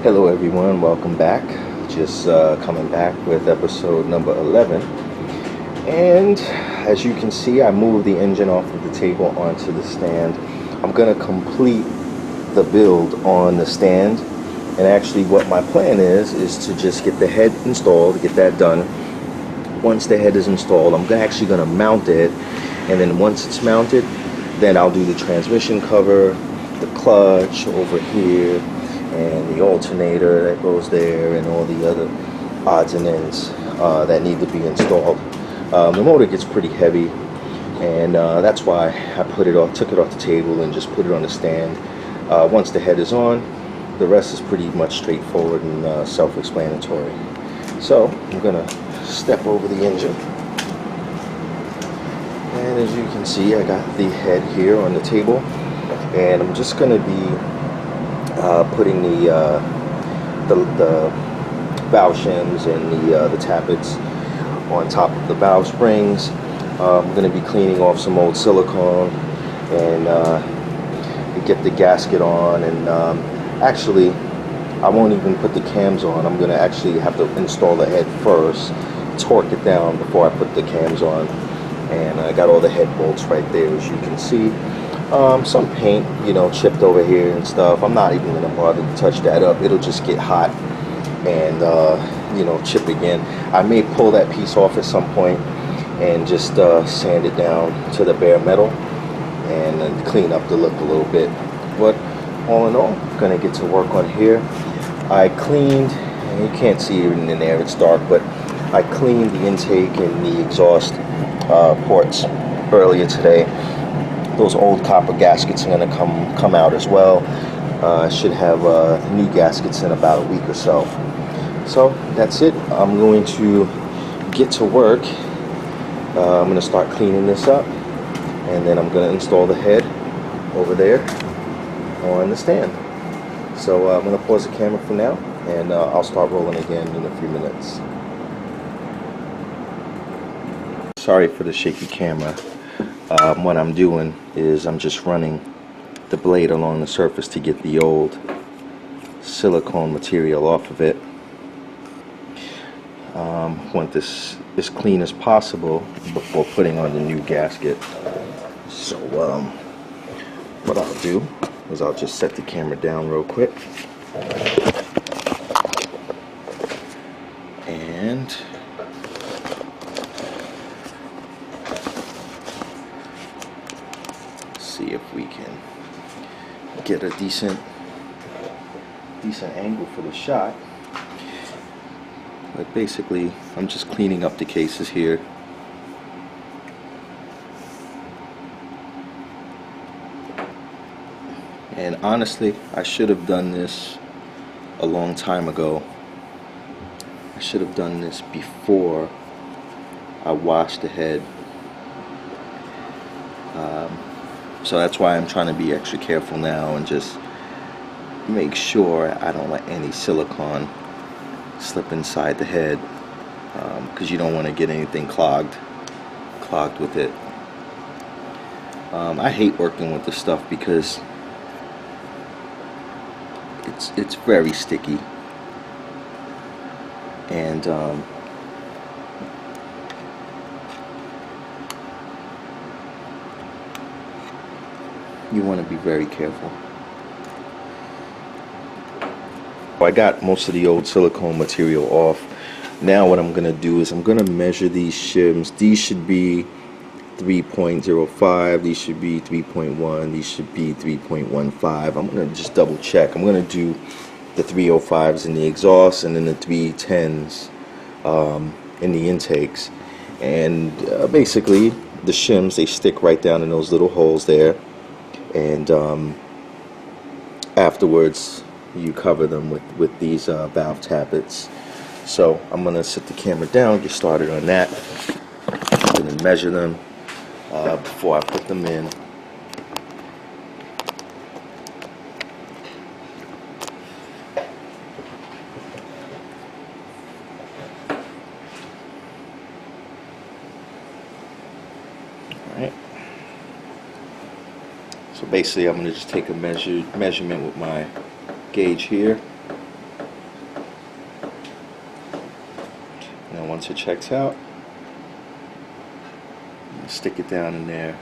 Hello everyone, welcome back. Just coming back with episode number 11. And as you can see, I moved the engine off of the table onto the stand. I'm going to complete the build on the stand. And actually what my plan is to just get the head installed, get that done. Once the head is installed, I'm actually going to mount it. And then once it's mounted, then I'll do the transmission cover, the clutch over here, and the alternator that goes there, and all the other odds and ends that need to be installed. The motor gets pretty heavy, and that's why I took it off the table and just put it on the stand. Once the head is on, the rest is pretty much straightforward and self-explanatory. So I'm gonna step over the engine, and as you can see, I got the head here on the table, and I'm just gonna be putting the valve shims and the tappets on top of the valve springs. I'm going to be cleaning off some old silicone and get the gasket on, and actually I won't even put the cams on. I'm going to actually have to install the head first, torque it down before I put the cams on. And I got all the head bolts right there, as you can see. Some paint, chipped over here and stuff. I'm not even going to bother to touch that up. It'll just get hot and, chip again. I may pull that piece off at some point and just sand it down to the bare metal and then clean up the look a little bit. But all in all, I'm going to get to work on here. I cleaned, and you can't see it in there, it's dark, but I cleaned the intake and the exhaust ports earlier today. Those old copper gaskets are going to come out as well. I should have new gaskets in about a week or so. So that's it. I'm going to get to work. I'm going to start cleaning this up, and then I'm going to install the head over there on the stand. So I'm going to pause the camera for now, and I'll start rolling again in a few minutes. Sorry for the shaky camera. What I'm doing is I'm just running the blade along the surface to get the old silicone material off of it. Want this as clean as possible before putting on the new gasket. So what I'll do is I'll just set the camera down real quick, and see if we can get a decent angle for the shot. But basically I'm just cleaning up the cases here. And honestly, I should have done this a long time ago. I should have done this before I washed the head. So that's why I'm trying to be extra careful now and just make sure I don't let any silicone slip inside the head, because you don't want to get anything clogged with it. I hate working with this stuff because it's very sticky, and you want to be very careful. I got most of the old silicone material off. Now what I'm going to do is I'm going to measure these shims. These should be 3.05, these should be 3.1, these should be 3.15. I'm going to just double check. I'm going to do the 305s in the exhaust and then the 310s in the intakes. And basically the shims, they stick right down in those little holes there, and afterwards you cover them with these valve tappets. So I'm going to set the camera down, get started on that, and then measure them before I put them in. Alright. So basically I'm going to just take a measurement with my gauge here. once it checks out, stick it down in there.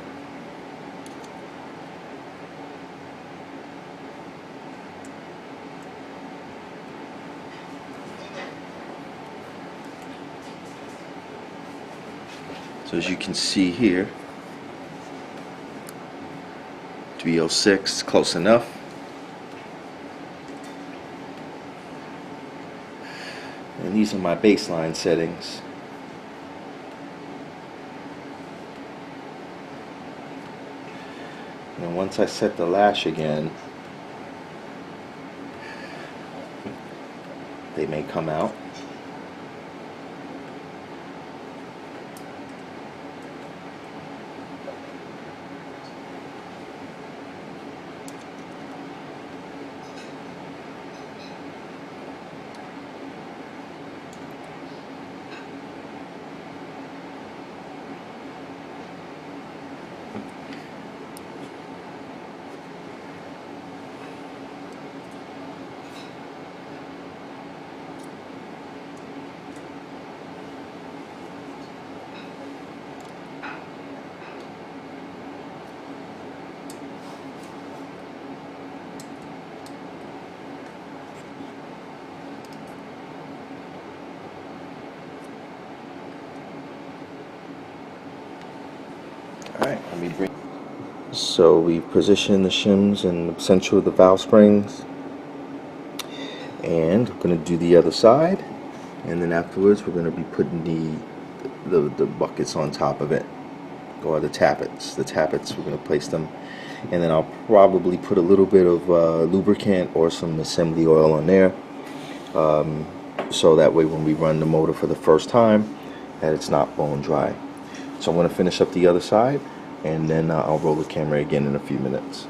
So as you can see here, 306, close enough. And these are my baseline settings. And once I set the lash again, they may come out. Alright, let me bring. So we've positioned the shims in the center of the valve springs, and we're going to do the other side, and then afterwards we're going to be putting the buckets on top of it, or the tappets. The tappets, we're going to place them, and then I'll probably put a little bit of lubricant or some assembly oil on there, so that way when we run the motor for the first time, that it's not bone dry. So I'm going to finish up the other side, and then I'll roll the camera again in a few minutes.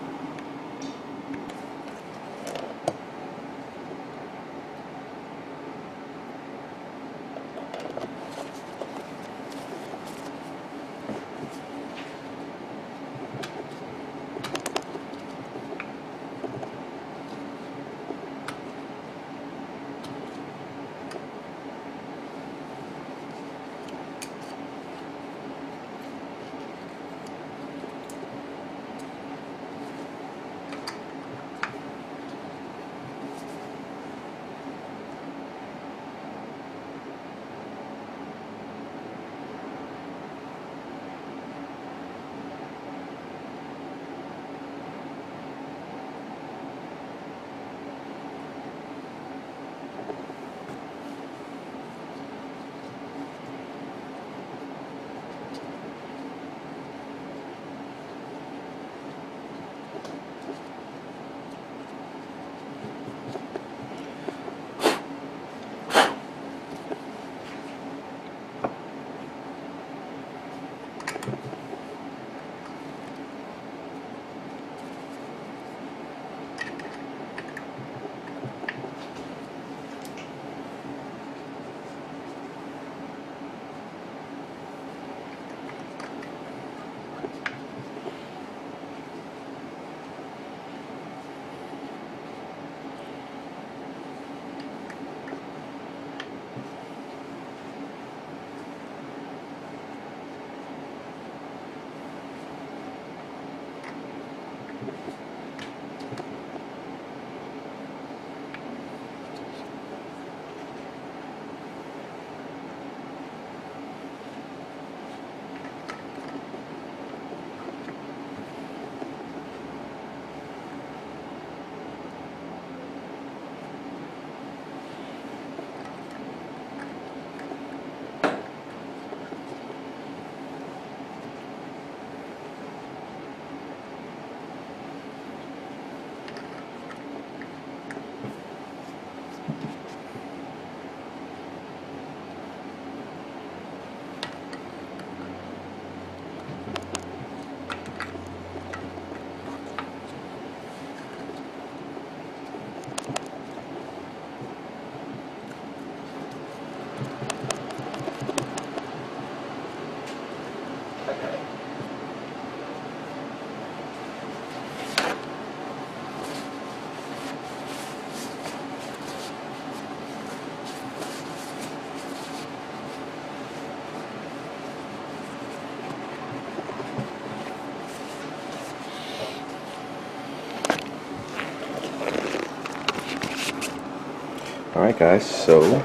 Alright guys, so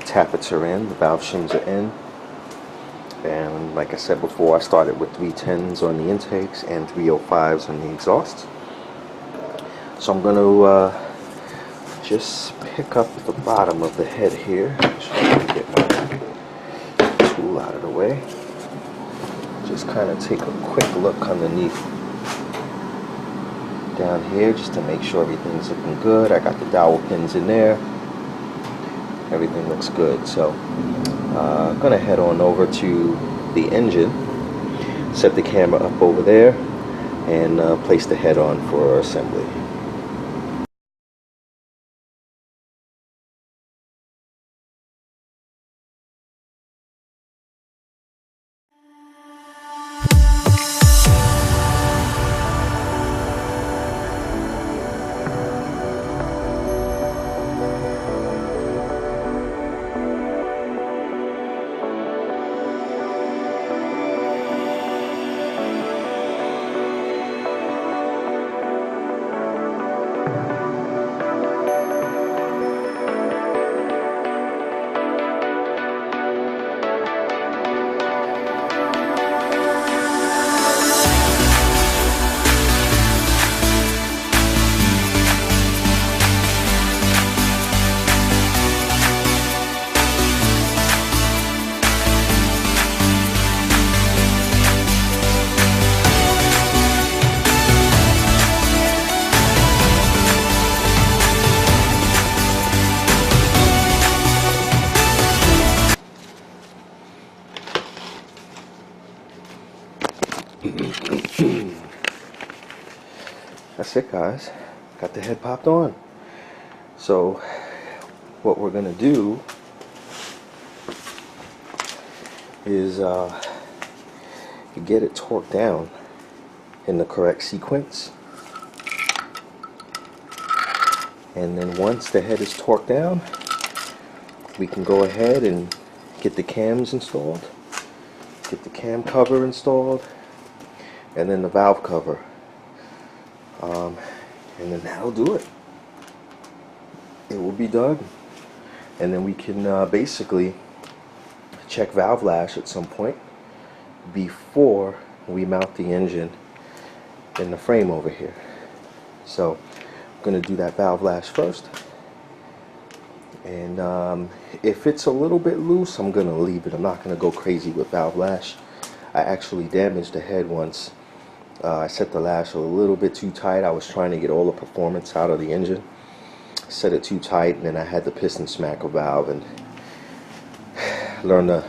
tappets are in, the valve shims are in, and like I said before, I started with 310s on the intakes and 305s on the exhaust. So I'm going to just pick up the bottom of the head here. Just trying to get my tool out of the way. Just kind of take a quick look underneath down here just to make sure everything's looking good. I got the dowel pins in there. Everything looks good. So I'm going to head on over to the engine, set the camera up over there, and place the head on for assembly. That's it guys, got the head popped on. So what we're gonna do is get it torqued down in the correct sequence, and then once the head is torqued down, we can go ahead and get the cams installed, get the cam cover installed, and then the valve cover. And then that'll do it. It will be done. And then we can basically check valve lash at some point before we mount the engine in the frame over here. So I'm going to do that valve lash first. And if it's a little bit loose, I'm going to leave it. I'm not going to go crazy with valve lash. I actually damaged the head once. I set the lash a little bit too tight. I was trying to get all the performance out of the engine. Set it too tight, and then I had the piston smack a valve and learned a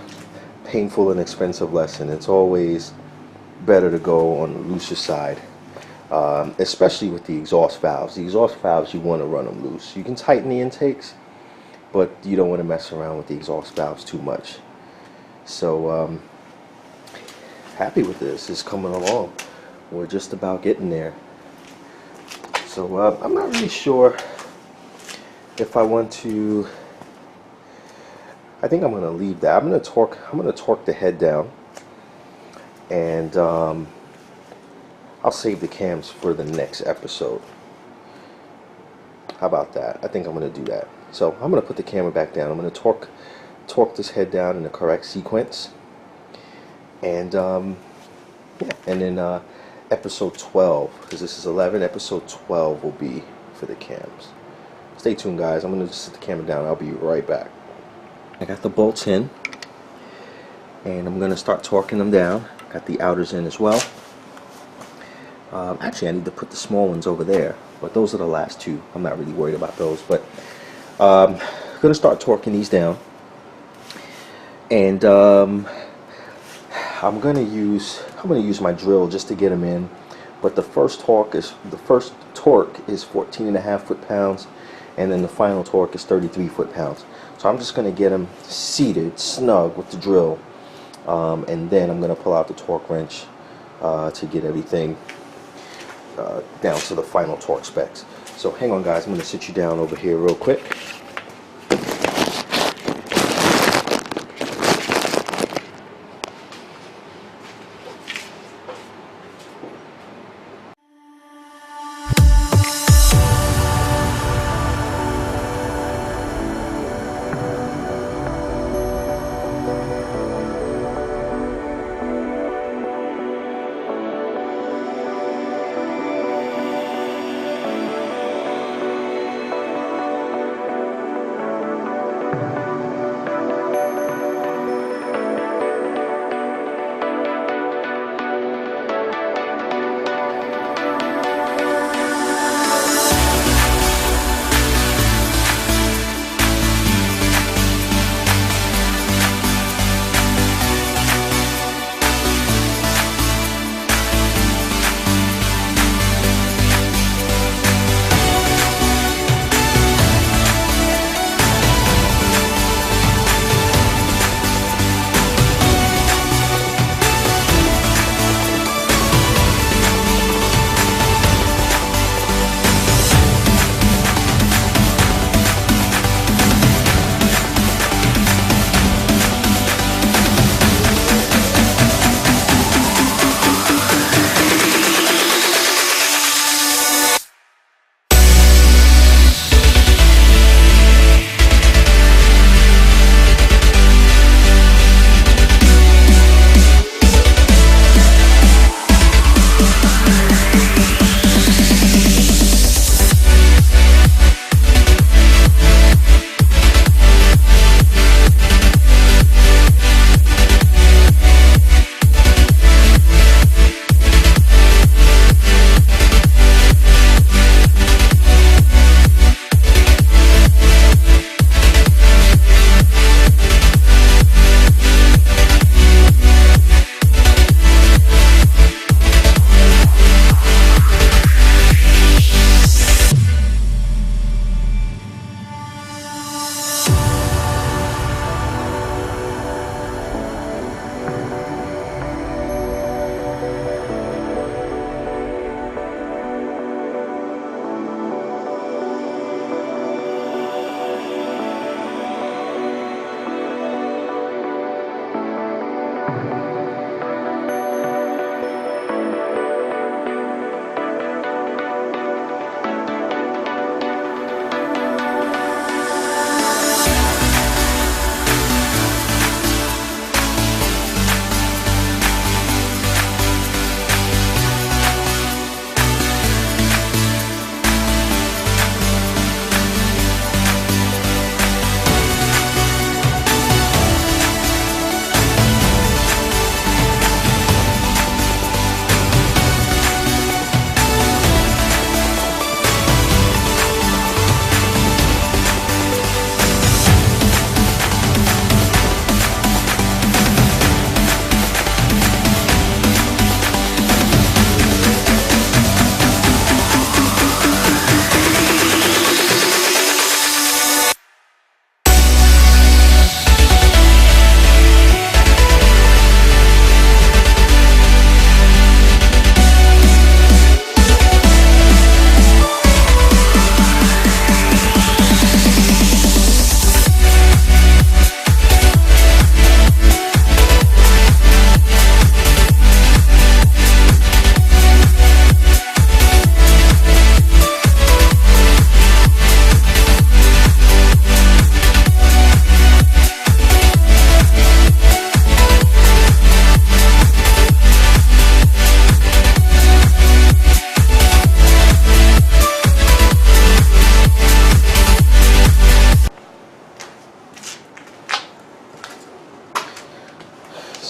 painful and expensive lesson. It's always better to go on the looser side, especially with the exhaust valves. The exhaust valves, you want to run them loose. You can tighten the intakes, but you don't want to mess around with the exhaust valves too much. So happy with this. It's coming along. We're just about getting there. So I'm not really sure if I want to. I think I'm going to leave that. I'm going to torque the head down, and I'll save the cams for the next episode. How about that? I think I'm going to do that. So I'm going to put the camera back down. I'm going to torque this head down in the correct sequence, and yeah, and then episode 12, because this is 11, episode 12 will be for the cams. Stay tuned guys, I'm going to just set the camera down. I'll be right back. I got the bolts in, and I'm going to start torquing them down. Got the outers in as well. Actually I need to put the small ones over there, but those are the last two. I'm not really worried about those, but I'm going to start torquing these down, and I'm going to use my drill just to get them in, but the first torque is 14.5 foot-pounds, and then the final torque is 33 foot-pounds. So I'm just going to get them seated snug with the drill, and then I'm going to pull out the torque wrench to get everything down to the final torque specs. So hang on guys, I'm going to sit you down over here real quick.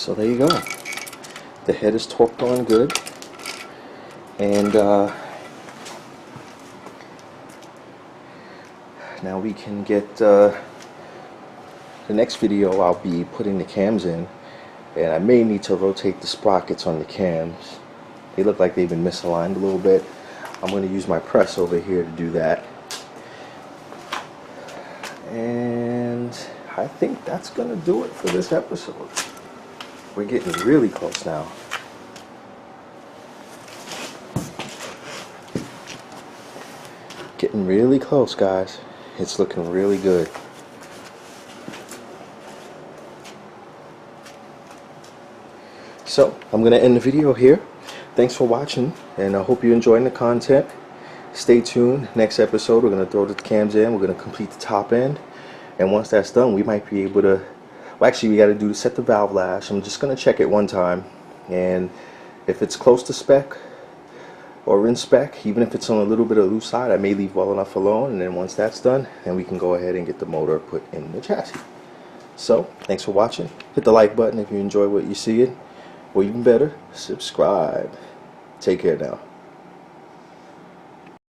So there you go. The head is torqued on good, and now we can get the next video. I'll be putting the cams in, and I may need to rotate the sprockets on the cams. They look like they've been misaligned a little bit. I'm going to use my press over here to do that. And I think that's going to do it for this episode. We're getting really close now. Getting really close, guys. It's looking really good. So I'm going to end the video here. Thanks for watching, and I hope you're enjoying the content. Stay tuned. Next episode, we're going to throw the cams in. We're going to complete the top end, and once that's done, we might be able to. Well, actually, we got to do set the valve lash. I'm just going to check it one time, and if it's close to spec or in spec, even if it's on a little bit of loose side, I may leave well enough alone. And then once that's done, then we can go ahead and get the motor put in the chassis. So thanks for watching. Hit the like button if you enjoy what you see it, or even better, subscribe. Take care now.